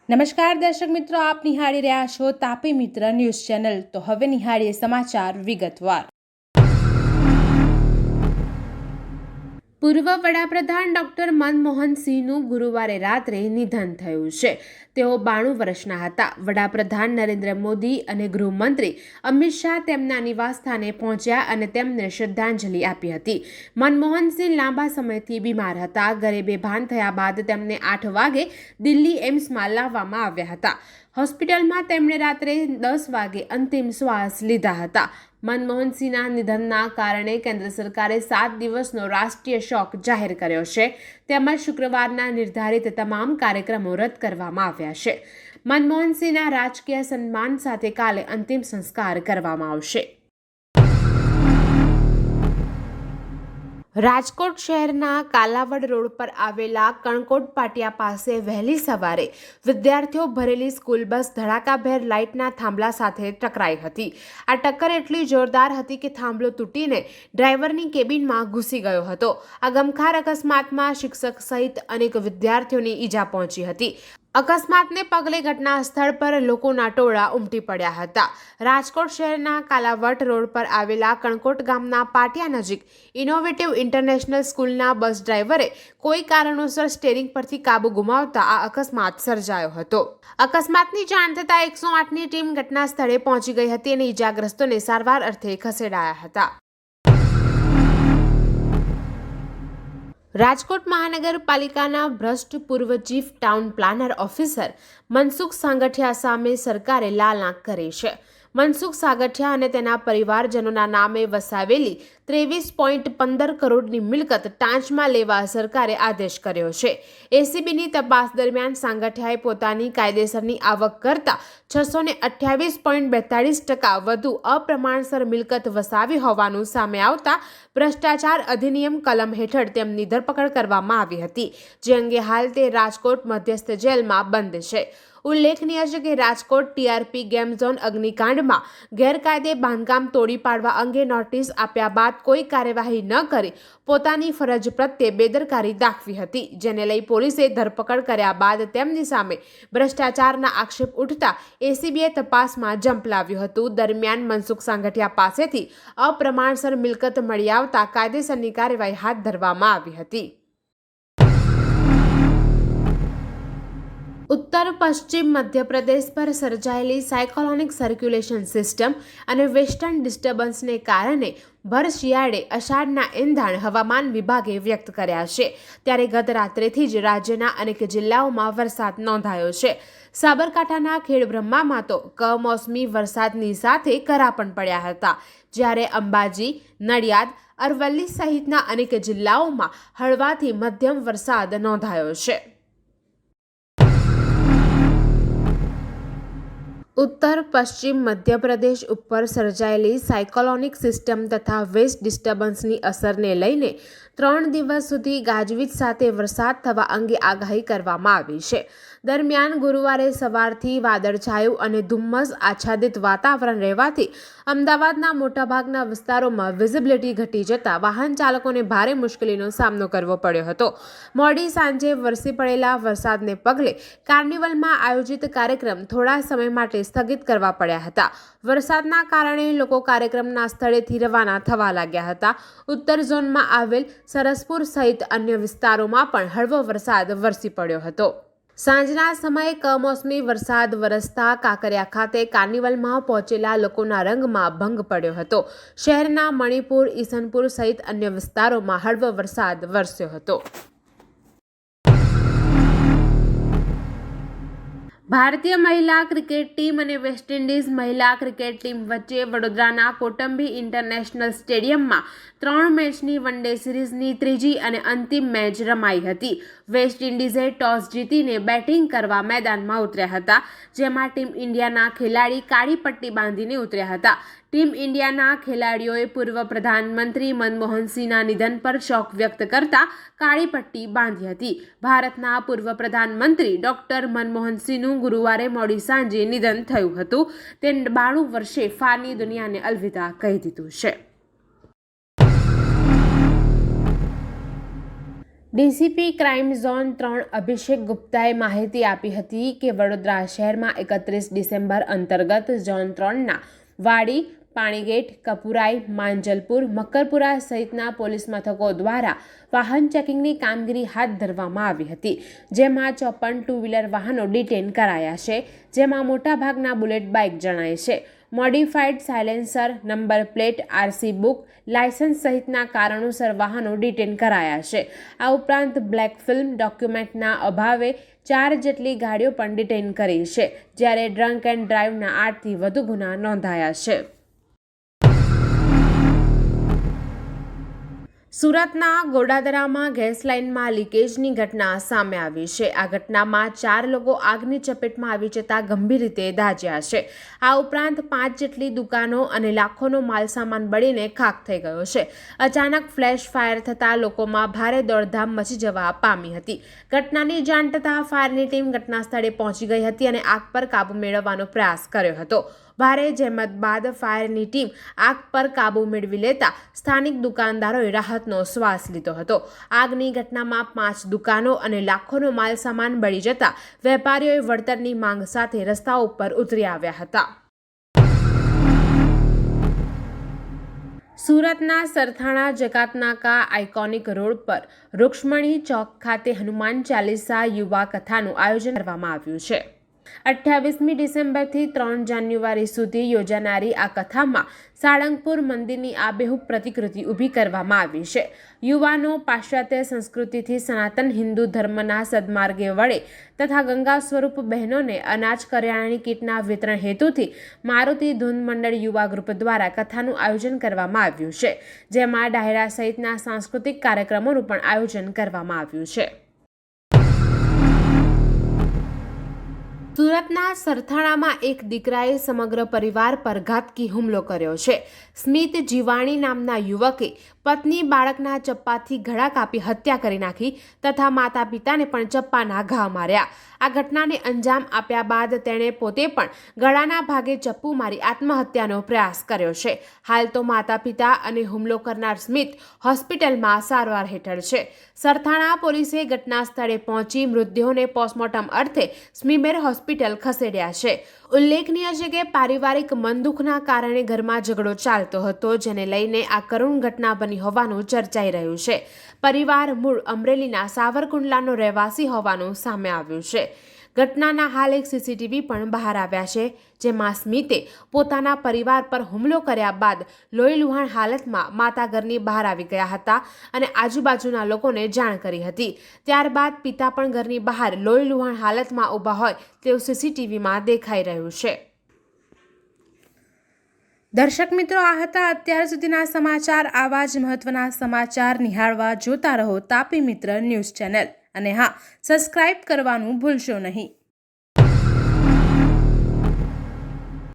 નમસ્કાર દર્શક મિત્રો, આપ નિહાળી રહ્યા છો તાપી મિત્ર ન્યૂઝ ચેનલ। તો હવે નિહાળીએ સમાચાર વિગતવાર। પૂર્વ વડાપ્રધાન ડોક્ટર મનમોહન સિંહનું ગુરુવારે રાત્રે નિધન થયું છે। તેઓ 92 વર્ષના હતા। વડાપ્રધાન નરેન્દ્ર મોદી અને ગૃહમંત્રી અમિત શાહ તેમના નિવાસસ્થાને પહોંચ્યા અને તેમને શ્રદ્ધાંજલિ આપી હતી। મનમોહન સિંહ લાંબા સમયથી બીમાર હતા। ઘરે બેભાન થયા બાદ તેમને 8 વાગે દિલ્હી એમ્સમાં લાવવામાં આવ્યા હતા। હોસ્પિટલમાં તેમણે રાત્રે 10 વાગે અંતિમ શ્વાસ લીધા હતા। મનમોહન સિંહના નિધનના કારણે કેન્દ્ર સરકારે 7 દિવસનો રાષ્ટ્રીય શોક જાહેર કર્યો છે, તેમજ શુક્રવારના નિર્ધારિત તમામ કાર્યક્રમો રદ કરવામાં આવ્યા છે। મનમોહન સિંહના રાજકીય સન્માન સાથે કાલે અંતિમ સંસ્કાર કરવામાં આવશે। રાજકોટ શહેરના કાલાવડ રોડ પર આવેલા કણકોટ પાટિયા પાસે વહેલી સવારે વિદ્યાર્થીઓ ભરેલી સ્કૂલ બસ ધડાકાભેર લાઇટના થાંભલા સાથે ટકરાઈ હતી। આ ટક્કર એટલી જોરદાર હતી કે થાંભલો તૂટીને ડ્રાઈવરની કેબિનમાં ઘૂસી ગયો હતો। આ ગમખાર અકસ્માતમાં શિક્ષક સહિત અનેક વિદ્યાર્થીઓને ઈજા પહોંચી હતી। અકસ્માતને પગલે ઘટના સ્થળ પર લોકોના ટોળા ઉમટી પડ્યા હતા। રાજકોટ શહેરના કાલાવડ રોડ પર આવેલા કણકોટ ગામના પાટિયા નજીક ઇનોવેટિવ ઇન્ટરનેશનલ સ્કૂલના બસ ડ્રાઈવરે કોઈ કારણોસર સ્ટીયરિંગ પરથી કાબુ ગુમાવતા આ અકસ્માત સર્જાયો હતો। અકસ્માતની જાણ થતાં 108ની ટીમ ઘટના સ્થળે પહોંચી ગઈ હતી અને ઈજાગ્રસ્તોને સારવાર અર્થે ખસેડાયા હતા। રાજકોટ મહાનગરપાલિકાના ભ્રષ્ટ પૂર્વ chief town planner officer Mansukh Sagathiya સામે સરકારે લાલ આંખ કરી છે। મનસુખ સાગઠિયા અને તેના પરિવારજનોના નામે વસાવેલી 23.15 કરોડની મિલકત ટાંચમાં લેવા સરકારે આદેશ કર્યો છે। એસીબીની તપાસ દરમિયાન સાંગઠિયાએ પોતાની કાયદેસરની આવક કરતાં 628.42% વધુ અપ્રમાણસર મિલકત વસાવી હોવાનું સામે આવતા ભ્રષ્ટાચાર અધિનિયમ કલમ હેઠળ તેમની ધરપકડ કરવામાં આવી હતી, જે અંગે હાલ તે રાજકોટ મધ્યસ્થ જેલમાં બંધ છે। ઉલ્લેખનીય છે કે રાજકોટ ટીઆરપી ગેમ ઝોન અગ્નિકાંડમાં ગેરકાયદે બાંધકામ તોડી પાડવા અંગે નોટિસ આપ્યા બાદ કોઈ કાર્યવાહી ન કરી પોતાની ફરજ પ્રત્યે બેદરકારી દાખવી હતી, જેને લઈ પોલીસે ધરપકડ કર્યા બાદ તેમની સામે ભ્રષ્ટાચારના આક્ષેપ ઉઠતા એસીબીએ તપાસમાં ઝંપલાવ્યું હતું। દરમિયાન મનસુખ સાંગઠિયા પાસેથી અપ્રમાણસર મિલકત મળી આવતા કાયદેસરની કાર્યવાહી હાથ ધરવામાં આવી હતી। ઉત્તર પશ્ચિમ મધ્યપ્રદેશ પર સર્જાયેલી સાયક્લોનિક સર્ક્યુલેશન સિસ્ટમ અને વેસ્ટર્ન ડિસ્ટર્બન્સને કારણે ભર શિયાળે અષાઢના એંધાણ હવામાન વિભાગે વ્યક્ત કર્યા છે। ત્યારે ગત રાત્રેથી જ રાજ્યના અનેક જિલ્લાઓમાં વરસાદ નોંધાયો છે। સાબરકાંઠાના ખેડબ્રહ્મામાં તો કમોસમી વરસાદની સાથે કરા પણ પડ્યા હતા, જ્યારે અંબાજી, નડિયાદ, અરવલ્લી સહિતના અનેક જિલ્લાઓમાં હળવાથી મધ્યમ વરસાદ નોંધાયો છે। ઉત્તર પશ્ચિમ મધ્યપ્રદેશ ઉપર સર્જાયેલી સાયક્લોનિક સિસ્ટમ તથા વેસ્ટ ડિસ્ટર્બન્સની અસરને લઈને 3 દિવસ સુધી ગાજવીજ સાથે વરસાદ થવા અંગે આગાહી કરવામાં આવી છે। દરમિયાન ગુરુવારે સવારથી વાદળછાયું અને ધુમ્મસ આચ્છાદિત વાતાવરણ રહેવાથી અમદાવાદના મોટાભાગના વિસ્તારોમાં વિઝિબિલિટી ઘટી જતા વાહન ચાલકોને ભારે મુશ્કેલીનો સામનો કરવો પડ્યો હતો। મોડી સાંજે વરસી પડેલા વરસાદને પગલે કાર્નિવલમાં આયોજિત કાર્યક્રમ થોડા સમય માટે સ્થગિત કરવા પડ્યા હતા। વરસાદના કારણે લોકો કાર્યક્રમના સ્થળેથી રવાના થવા લાગ્યા હતા। ઉત્તર ઝોનમાં આવેલ સરસપુર સહિત અન્ય વિસ્તારોમાં પણ હળવો વરસાદ વરસી પડ્યો હતો। સાંજના સમયે કમોસમી વરસાદ વરસતા કાંકરિયા ખાતે કાર્નિવલમાં પહોંચેલા લોકોના રંગમાં ભંગ પડ્યો હતો। શહેરના મણિપુર, ઈસનપુર સહિત અન્ય વિસ્તારોમાં હળવો વરસાદ વરસ્યો હતો। ભારતીય મહિલા ક્રિકેટ ટીમ અને વેસ્ટ ઇન્ડિઝ મહિલા ક્રિકેટ ટીમ વચ્ચે વડોદરાના કોટંબી ઇન્ટરનેશનલ સ્ટેડિયમમાં 3 મેચની વનડે સિરીઝની ત્રીજી અને અંતિમ મેચ રમાઈ હતી। વેસ્ટ ઇન્ડિઝે ટોસ જીતીને બેટિંગ કરવા મેદાનમાં ઉતર્યા હતા, જેમાં ટીમ ઇન્ડિયાના ખેલાડી કાળી પટ્ટી બાંધીને ઉતર્યા હતા। ટીમ ઇન્ડિયાના ખેલાડીઓએ પૂર્વ પ્રધાનમંત્રી મનમોહન સિંહના નિધન પર શોક વ્યક્ત કરતા કાળી પટ્ટી બાંધી હતી। ભારતના પૂર્વ પ્રધાનમંત્રી ડોક્ટર મનમોહન સિંહનું ગુરુવારે મોડી સાંજે નિધન થયું હતું। તે 92 વર્ષે ફાની દુનિયાને અલવિદા કહી દીધું છે। ડીસીપી ક્રાઇમ ઝોન 3 અભિષેક ગુપ્તાએ માહિતી આપી હતી કે વડોદરા શહેરમાં 31 ડિસેમ્બર અંતર્ગત ઝોન 3ના વાડી, પાણીગેટ, કપુરાઈ, માંજલપુર, મકરપુરા સહિતના પોલીસ મથકો દ્વારા વાહન ચેકિંગની કામગીરી હાથ ધરવામાં આવી હતી, જેમાં 54 ટુ વ્હીલર વાહનો ડિટેન કરાયા છે, જેમાં મોટાભાગના બુલેટ બાઇક જણાય છે. Modified silencer, number plate, RC book, licence સહિતના કારણોસર વાહનો ડિટેન કરાયા છે. આ ઉપરાંત બ્લેક ફિલ્મ ડોક્યુમેન્ટના અભાવે 4 જેટલી ગાડીઓ પણ ડિટેન કરી છે, જ્યારે ડ્રંક એન્ડ ડ્રાઈવના 8થી વધુ ગુના નોંધાયા છે. સુરતના ગોડાદરામાં ગેસ લાઇનમાં લીકેજની ઘટના સામે આવી છે. આ ઘટનામાં 4 લોકો આગની ચપેટમાં આવી જતા ગંભીર રીતે દાઝ્યા છે. આ ઉપરાંત 5 જેટલી દુકાનો અને લાખોનો માલસામાન બળીને ખાખ થઈ ગયો છે. અચાનક ફ્લેશ ફાયર થતાં લોકોમાં ભારે દોડધામ મચી જવા પામી હતી. ઘટનાની જાણ થતાં ફાયરની ટીમ ઘટના સ્થળે પહોંચી ગઈ હતી અને આગ પર કાબુ મેળવવાનો પ્રયાસ કર્યો હતો. ભારે જહેમત બાદ ફાયરની ટીમ આગ પર કાબુ મેળવી લેતા સ્થાનિક દુકાનદારોએ રાહતનો શ્વાસ લીધો હતો. આગની ઘટનામાં 5 દુકાનો અને લાખોનો માલસામાન બળી જતા વેપારીઓએ વળતરની માંગ સાથે રસ્તાઓ ઉપર ઉતરી આવ્યા હતા. સુરતના સરથાણા જકાતનાકા આઇકોનિક રોડ પર રૂક્ષ્મણી ચોક ખાતે હનુમાન ચાલીસા યુવા કથાનું આયોજન કરવામાં આવ્યું છે. 28મી ડિસેમ્બરથી 3 જાન્યુઆરી સુધી યોજાનારી આ કથામાં સાળંગપુર મંદિરની આબેહૂબ પ્રતિકૃતિ ઊભી કરવામાં આવી છે. યુવાનો પાશ્ચાત્ય સંસ્કૃતિથી સનાતન હિન્દુ ધર્મના સદમાર્ગે વળે તથા ગંગા સ્વરૂપ બહેનોને અનાજ કરિયાણાની કીટના વિતરણ હેતુથી મારુતિ ધૂન મંડળ યુવા ગ્રુપ દ્વારા કથાનું આયોજન કરવામાં આવ્યું છે, જેમાં ડાયરા સહિતના સાંસ્કૃતિક કાર્યક્રમોનું પણ આયોજન કરવામાં આવ્યું છે. સુરતના સરથાણામાં એક દીકરાએ સમગ્ર પરિવાર પર ઘાતકી હુમલો કર્યો છે. સ્મિત જીવાણી નામના યુવકે પત્ની બાળકના ચપ્પાથી ગળા કાપી હત્યા કરી નાખી તથા માતા પિતાને પણ ચપ્પાના ઘા માર્યા. આ ઘટનાને અંજામ આપ્યા બાદ તેણે પોતે પણ ગળાના ભાગે ચપ્પુ મારી આત્મહત્યાનો પ્રયાસ કર્યો છે. હાલ તો માતા પિતા અને હુમલો કરનાર સ્મિત હોસ્પિટલમાં સારવાર હેઠળ છે. સરથાણા પોલીસે ઘટના સ્થળે પહોંચી મૃતદેહોને પોસ્ટમોર્ટમ અર્થે સ્મીમેર હોસ્પિટલ ખસેડ્યા છે. ઉલ્લેખનીય છે કે પારિવારિક મનદુખના કારણે ઘરમાં ઝઘડો ચાલતો હતો, જેને લઈને આ કરુણ ઘટના બની હોવાનું ચર્ચાઈ રહ્યું છે. પરિવાર મૂળ અમરેલીના સાવરકુંડલાનો રહેવાસી હોવાનું સામે આવ્યું છે. ઘટનાના હાલ એક સીસીટીવી પણ બહાર આવ્યા છે, જેમાં સ્મિતે પોતાના પરિવાર પર હુમલો કર્યા બાદ લોહીલુહાણ હાલતમાં માતા ઘરની બહાર આવી ગયા હતા અને આજુબાજુના લોકોને જાણ કરી હતી. ત્યારબાદ પિતા પણ ઘરની બહાર લોહીલુહાણ હાલતમાં ઊભા હોય તેવું સીસીટીવીમાં દેખાઈ રહ્યું છે. દર્શક મિત્રો, આ હતા અત્યાર સુધીના સમાચાર. આવા જ મહત્વના સમાચાર નિહાળવા જોતા રહો તાપી મિત્ર ન્યૂઝ ચેનલ અને હા, સબસ્ક્રાઇબ કરવાનું ભૂલશો નહીં.